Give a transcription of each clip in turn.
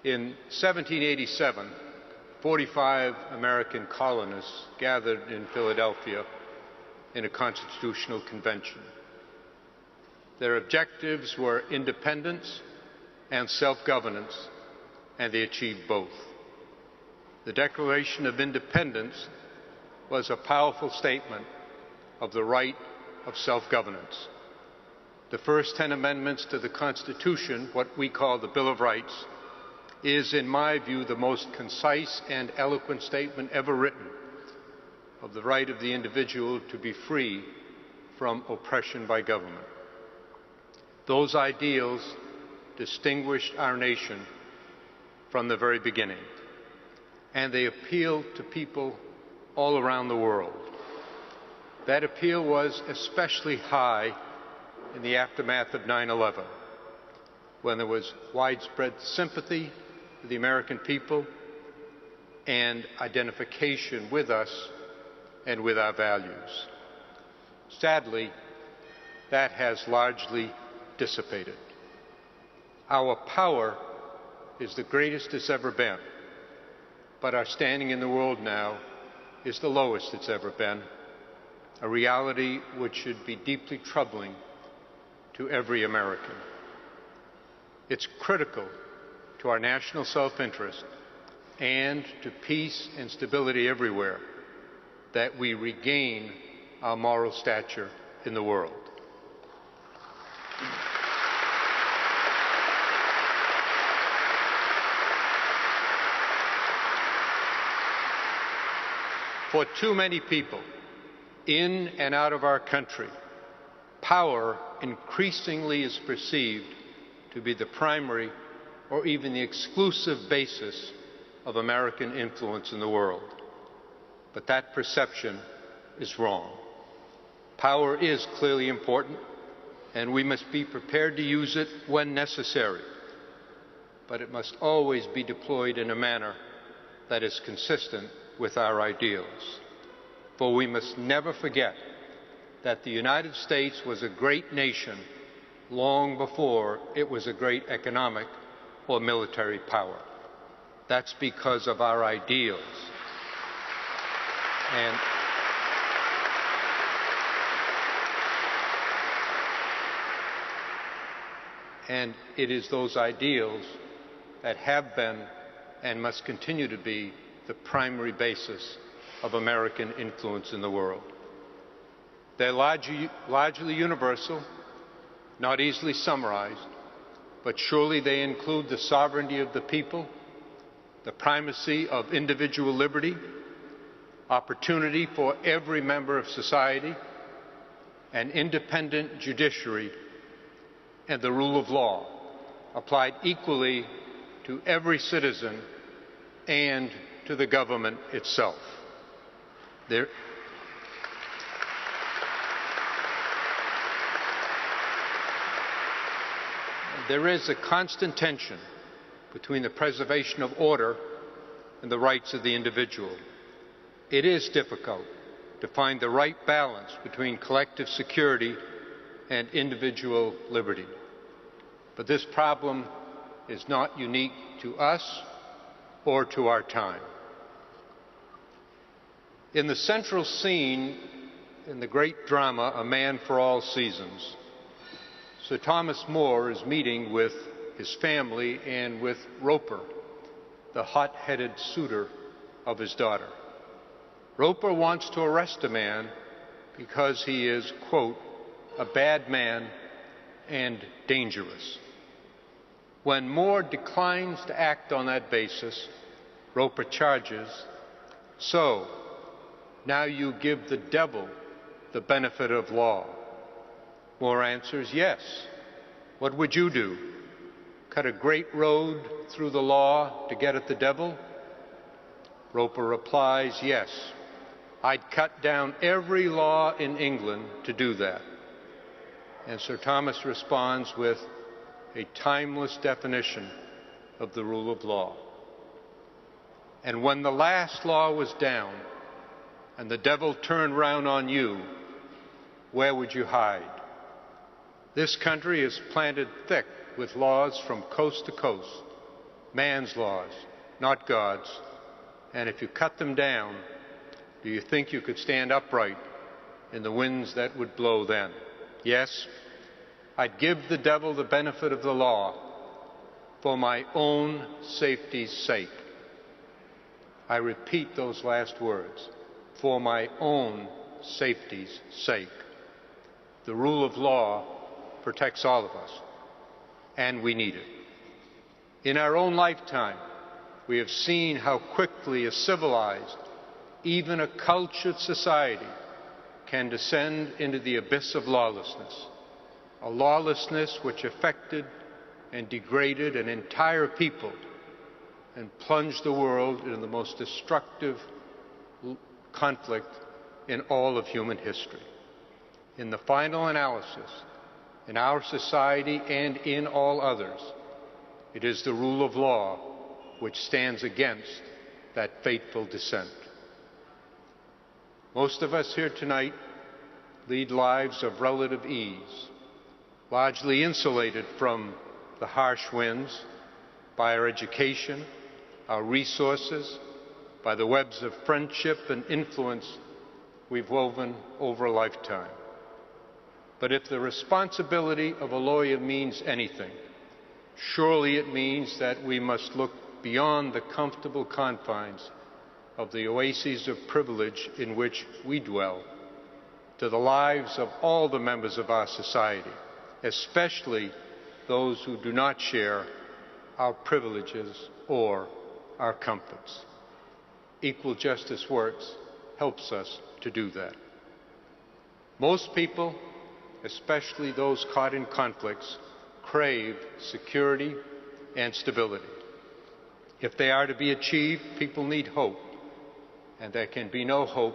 In 1787, 45 American colonists gathered in Philadelphia in a constitutional convention. Their objectives were independence and self-governance, and they achieved both. The Declaration of Independence was a powerful statement of the right of self-governance. The first 10 amendments to the Constitution, what we call the Bill of Rights, is, in my view, the most concise and eloquent statement ever written of the right of the individual to be free from oppression by government. Those ideals distinguished our nation from the very beginning, and they appealed to people all around the world. That appeal was especially high in the aftermath of 9/11, when there was widespread sympathy for the American people and identification with us and with our values. Sadly, that has largely dissipated. Our power is the greatest it's ever been, but our standing in the world now is the lowest it's ever been, a reality which should be deeply troubling to every American. It's critical to our national self-interest and to peace and stability everywhere that we regain our moral stature in the world. For too many people, in and out of our country, power increasingly is perceived to be the primary or even the exclusive basis of American influence in the world. But that perception is wrong. Power is clearly important, and we must be prepared to use it when necessary. But it must always be deployed in a manner that is consistent with our ideals. For we must never forget that the United States was a great nation long before it was a great economic or military power. That's because of our ideals. And it is those ideals that have been and must continue to be the primary basis of American influence in the world. They're largely universal, not easily summarized, but surely they include the sovereignty of the people, the primacy of individual liberty, opportunity for every member of society, an independent judiciary, and the rule of law applied equally to every citizen and to the government itself. There is a constant tension between the preservation of order and the rights of the individual. It is difficult to find the right balance between collective security and individual liberty. But this problem is not unique to us or to our time. In the central scene in the great drama, A Man for All Seasons, Sir Thomas More is meeting with his family and with Roper, the hot-headed suitor of his daughter. Roper wants to arrest a man because he is, quote, a bad man and dangerous. When More declines to act on that basis, Roper charges, "So, now you give the devil the benefit of law." More answers, "Yes. What would you do? Cut a great road through the law to get at the devil?" Roper replies, "Yes. I'd cut down every law in England to do that." And Sir Thomas responds with a timeless definition of the rule of law. "And when the last law was down and the devil turned round on you, where would you hide? This country is planted thick with laws from coast to coast. man's laws, not God's. And if you cut them down, do you think you could stand upright in the winds that would blow then? Yes, I'd give the devil the benefit of the law for my own safety's sake. I repeat those last words, for my own safety's sake. The rule of law protects all of us, and we need it. In our own lifetime, we have seen how quickly a civilized, even a cultured society can descend into the abyss of lawlessness, a lawlessness which affected and degraded an entire people and plunged the world into the most destructive conflict in all of human history. In the final analysis, in our society and in all others, it is the rule of law which stands against that fateful descent. Most of us here tonight lead lives of relative ease, largely insulated from the harsh winds by our education, our resources, by the webs of friendship and influence we've woven over a lifetime. But if the responsibility of a lawyer means anything, surely it means that we must look beyond the comfortable confines of the oases of privilege in which we dwell to the lives of all the members of our society, especially those who do not share our privileges or our comforts. Equal Justice Works helps us to do that. Most people, especially those caught in conflicts, crave security and stability. If they are to be achieved, people need hope, and there can be no hope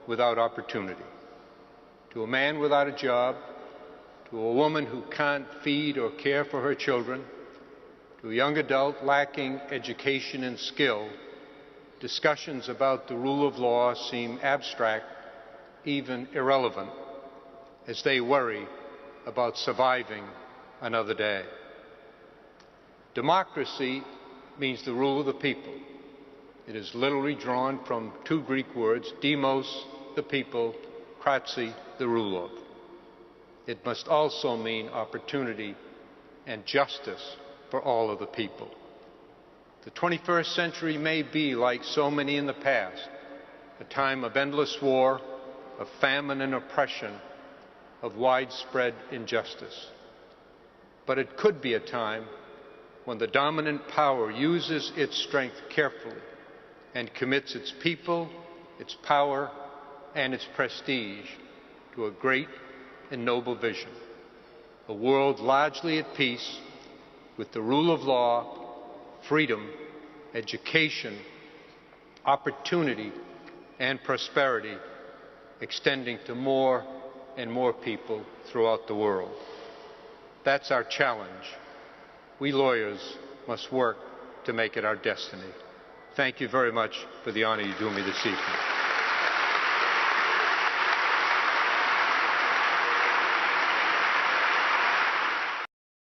without opportunity. To a man without a job, to a woman who can't feed or care for her children, to a young adult lacking education and skill, discussions about the rule of law seem abstract, even irrelevant, as they worry about surviving another day. Democracy means the rule of the people. It is literally drawn from two Greek words, demos, the people, kratzi, the rule of. It must also mean opportunity and justice for all of the people. The 21st century may be, like so many in the past, a time of endless war, of famine and oppression, of widespread injustice. But it could be a time when the dominant power uses its strength carefully and commits its people, its power, and its prestige to a great and noble vision, a world largely at peace with the rule of law, freedom, education, opportunity, and prosperity extending to more and more people throughout the world. That's our challenge. We lawyers must work to make it our destiny. Thank you very much for the honor you do me this evening.